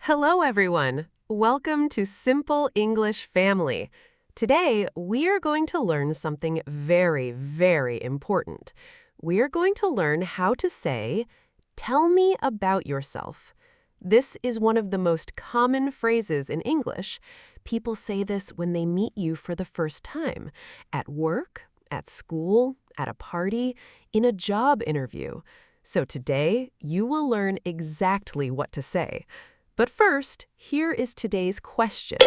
Hello, everyone. Welcome to Simple English Family. Today, we are going to learn something very, very important. We are going to learn how to say, "Tell me about yourself." This is one of the most common phrases in English. People say this when they meet you for the first time, at work, at school, at a party, in a job interview. So today, you will learn exactly what to say. But first, here is today's question.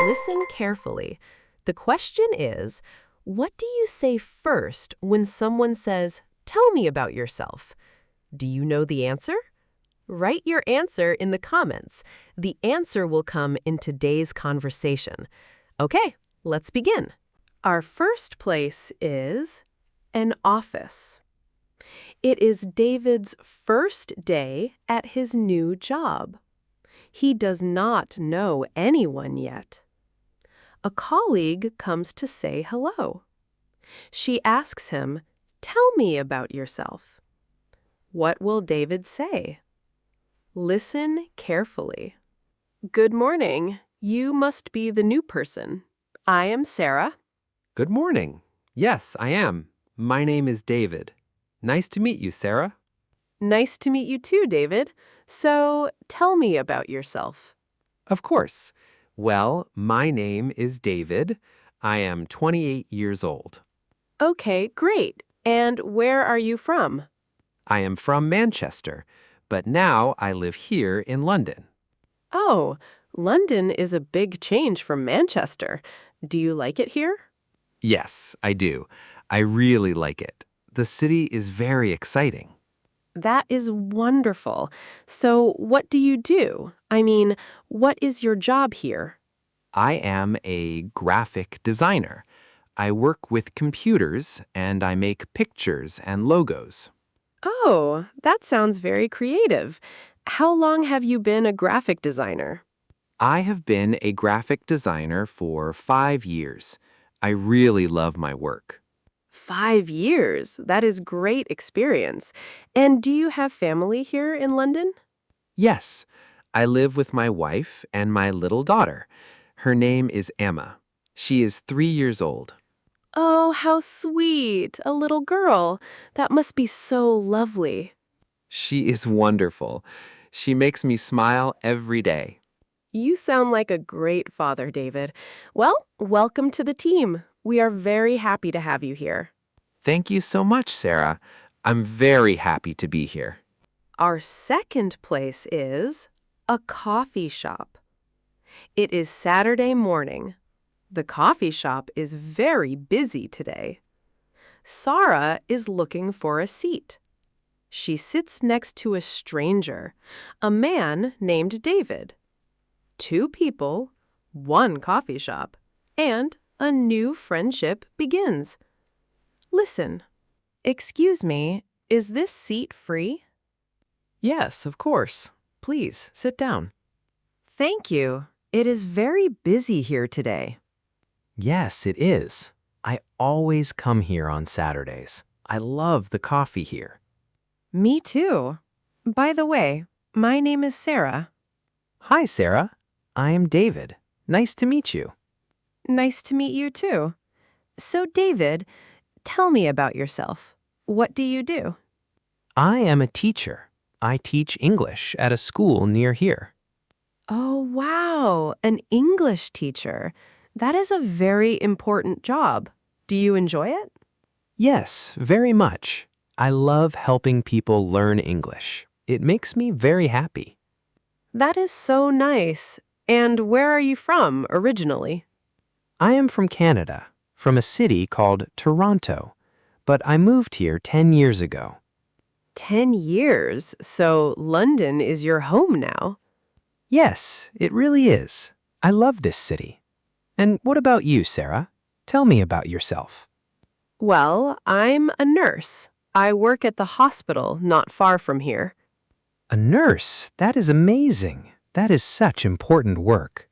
Listen carefully. The question is, what do you say first when someone says, "Tell me about yourself"? Do you know the answer? Write your answer in the comments. The answer will come in today's conversation. Okay, let's begin. Our first place is an office. It is David's first day at his new job. He does not know anyone yet. A colleague comes to say hello. She asks him, "Tell me about yourself." What will David say? Listen carefully. Good morning. You must be the new person. I am Sarah. Good morning. Yes, I am. My name is David. Nice to meet you, Sarah. Nice to meet you too, David. So, tell me about yourself. Of course. Well, my name is David. I am 28 years old. Okay, great. And where are you from? I am from Manchester, but now I live here in London. Oh, London is a big change from Manchester. Do you like it here? Yes, I do. I really like it. The city is very exciting. That is wonderful. So, what do you do? I mean, what is your job here? I am a graphic designer. I work with computers and I make pictures and logos. Oh, that sounds very creative. How long have you been a graphic designer? I have been a graphic designer for 5 years. I really love my work. 5 years. That is great experience. And do you have family here in London? Yes, I live with my wife and my little daughter. Her name is Emma. She is 3 years old. Oh, how sweet. A little girl. That must be so lovely. She is wonderful. She makes me smile every day. You sound like a great father, David. Well, welcome to the team. We are very happy to have you here. Thank you so much, Sarah. I'm very happy to be here. Our second place is a coffee shop. It is Saturday morning. The coffee shop is very busy today. Sarah is looking for a seat. She sits next to a stranger, a man named David. Two people, one coffee shop, and a new friendship begins. Listen. Excuse me, is this seat free? Yes, of course. Please, sit down. Thank you. It is very busy here today. Yes, it is. I always come here on Saturdays. I love the coffee here. Me too. By the way, my name is Sarah. Hi, Sarah. I am David. Nice to meet you. Nice to meet you too. So, David, tell me about yourself. What do you do? I am a teacher. I teach English at a school near here. Oh, wow, an English teacher. That is a very important job. Do you enjoy it? Yes, very much. I love helping people learn English. It makes me very happy. That is so nice. And where are you from originally? I am from Canada, from a city called Toronto, but I moved here 10 years ago. 10 years, so London is your home now. Yes, it really is. I love this city. And what about you, Sarah? Tell me about yourself. Well, I'm a nurse. I work at the hospital not far from here. A nurse? That is amazing. That is such important work.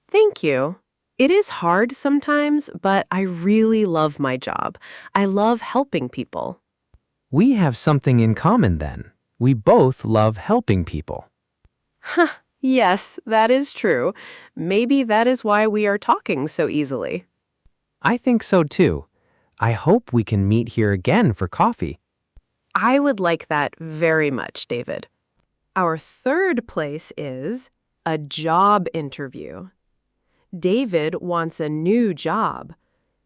Thank you. It is hard sometimes, but I really love my job. I love helping people. We have something in common then. We both love helping people. Huh, Yes, that is true. Maybe that is why we are talking so easily. I think so too. I hope we can meet here again for coffee. I would like that very much, David. Our third place is a job interview. David wants a new job.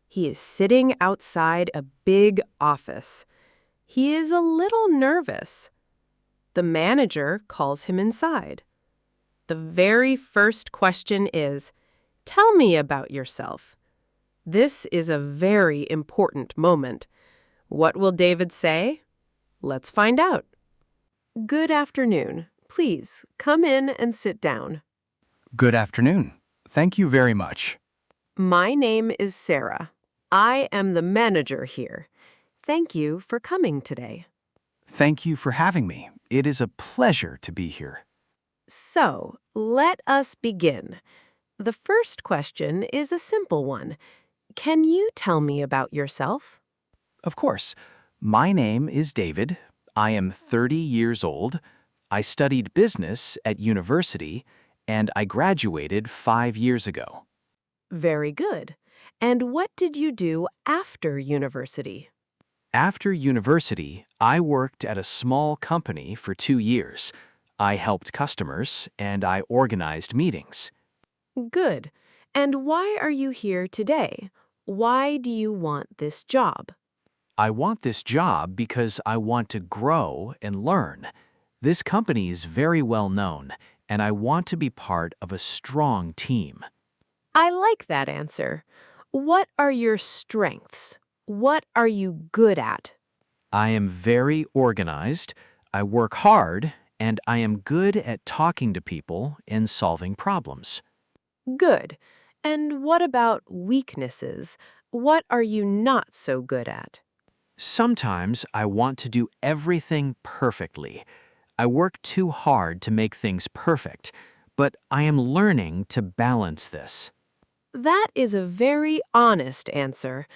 He is sitting outside a big office. He is a little nervous. The manager calls him inside. The very first question is, "Tell me about yourself." This is a very important moment. What will David say? Let's find out. Good afternoon. Please come in and sit down. Good afternoon. Thank you very much. My name is Sarah. I am the manager here. Thank you for coming today. Thank you for having me. It is a pleasure to be here. So, let us begin. The first question is a simple one. Can you tell me about yourself? Of course. My name is David. I am 30 years old. I studied business at university, and I graduated 5 years ago. Very good. And what did you do after university? After university, I worked at a small company for 2 years. I helped customers, and I organized meetings. Good. And why are you here today? Why do you want this job? I want this job because I want to grow and learn. This company is very well known, and I want to be part of a strong team. I like that answer. What are your strengths? What are you good at? I am very organized, I work hard, and I am good at talking to people and solving problems. Good. And what about weaknesses? What are you not so good at? Sometimes I want to do everything perfectly. I work too hard to make things perfect, but I am learning to balance this. That is a very honest answer.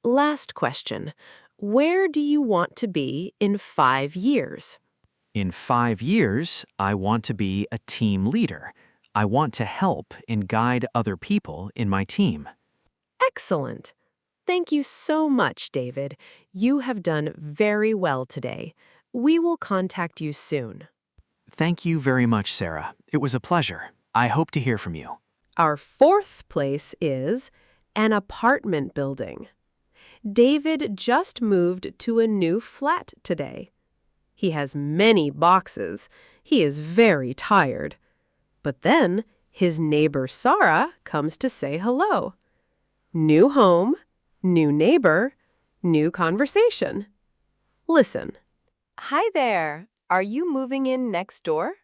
Last question. Where do you want to be in 5 years? In 5 years, I want to be a team leader. I want to help and guide other people in my team. Excellent. Thank you so much, David. You have done very well today. We will contact you soon. Thank you very much, Sarah. It was a pleasure. I hope to hear from you. Our fourth place is an apartment building. David just moved to a new flat today. He has many boxes. He is very tired. But then his neighbor Sarah comes to say hello. New home, new neighbor, new conversation. Listen. Hi there. Are you moving in next door?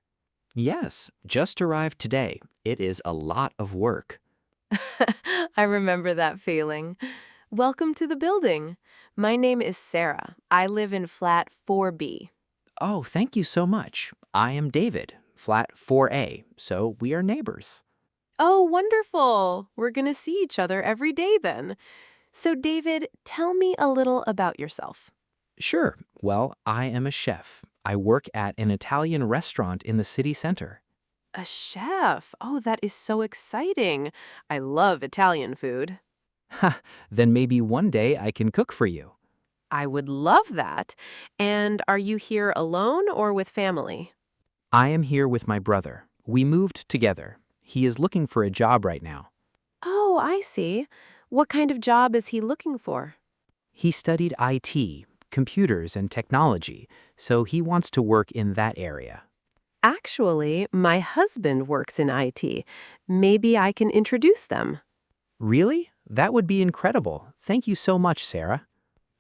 Yes, just arrived today. It is a lot of work. I remember that feeling. Welcome to the building. My name is Sarah. I live in flat 4B. Oh, thank you so much. I am David, flat 4A, so we are neighbors. Oh, wonderful. We're going to see each other every day then. So, David, tell me a little about yourself. Sure. Well, I am a chef. I work at an Italian restaurant in the city center. A chef. Oh, that is so exciting. I love Italian food. Ha, then maybe one day I can cook for you. I would love that. And are you here alone or with family? I am here with my brother. We moved together. He is looking for a job right now. Oh, I see. What kind of job is he looking for? He studied IT, computers and technology, so he wants to work in that area. Actually, my husband works in IT. Maybe I can introduce them. Really? That would be incredible. Thank you so much, Sarah.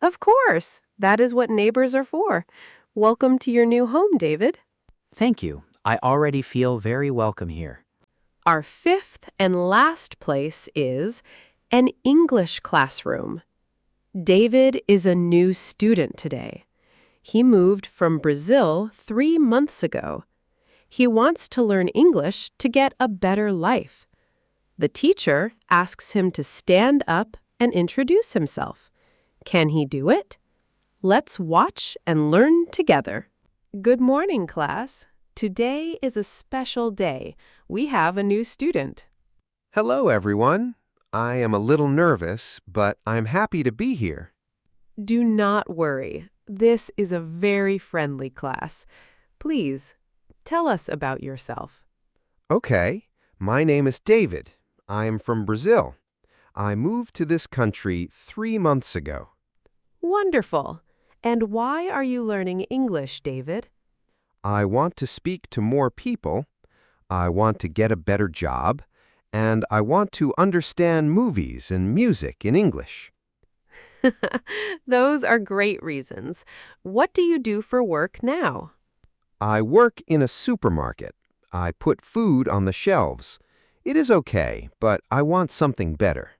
Of course. That is what neighbors are for. Welcome to your new home, David. Thank you. I already feel very welcome here. Our fifth and last place is an English classroom. David is a new student today. He moved from Brazil 3 months ago. He wants to learn English to get a better life. The teacher asks him to stand up and introduce himself. Can he do it? Let's watch and learn together. Good morning, class. Today is a special day. We have a new student. Hello, everyone. I am a little nervous, but I'm happy to be here. Do not worry. This is a very friendly class. Please, tell us about yourself. Okay, my name is David. I am from Brazil. I moved to this country 3 months ago. Wonderful. And why are you learning English, David? I want to speak to more people. I want to get a better job. And I want to understand movies and music in English. Those are great reasons. What do you do for work now? I work in a supermarket. I put food on the shelves. It is okay, but I want something better.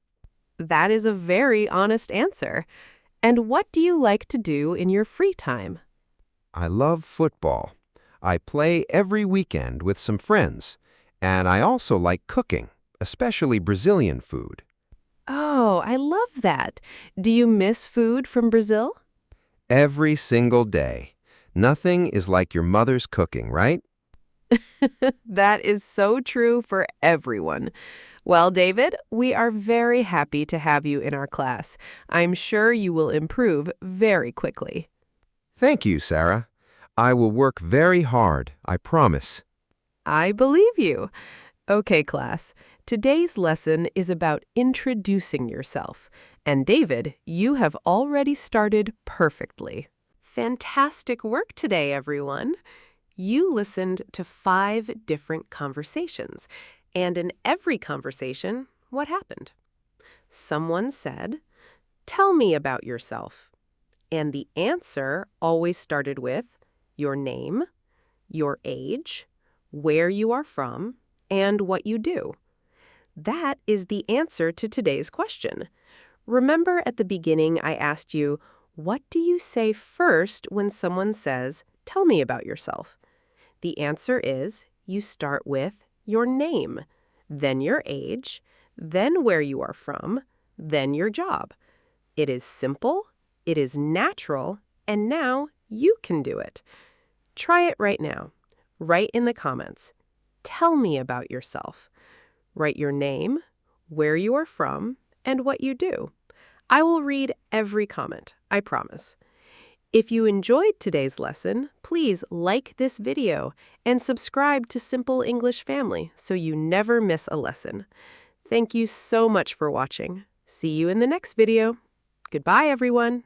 That is a very honest answer. And what do you like to do in your free time? I love football. I play every weekend with some friends. And I also like cooking, especially Brazilian food. Oh, I love that. Do you miss food from Brazil? Every single day. Nothing is like your mother's cooking, right? That is so true for everyone. Well, David, we are very happy to have you in our class. I'm sure you will improve very quickly. Thank you, Sarah. I will work very hard, I promise. I believe you. Okay, class. Today's lesson is about introducing yourself. And David, you have already started perfectly. Fantastic work today, everyone. You listened to 5 different conversations. And in every conversation, what happened? Someone said, "Tell me about yourself." And the answer always started with your name, your age, where you are from, and what you do. That is the answer to today's question. Remember at the beginning I asked you, what do you say first when someone says, "Tell me about yourself"? The answer is you start with your name, then your age, then where you are from, then your job. It is simple, it is natural, and now you can do it. Try it right now. Write in the comments. Tell me about yourself. Write your name, where you are from, and what you do. I will read every comment, I promise. If you enjoyed today's lesson, please like this video and subscribe to Simple English Family so you never miss a lesson. Thank you so much for watching. See you in the next video. Goodbye, everyone.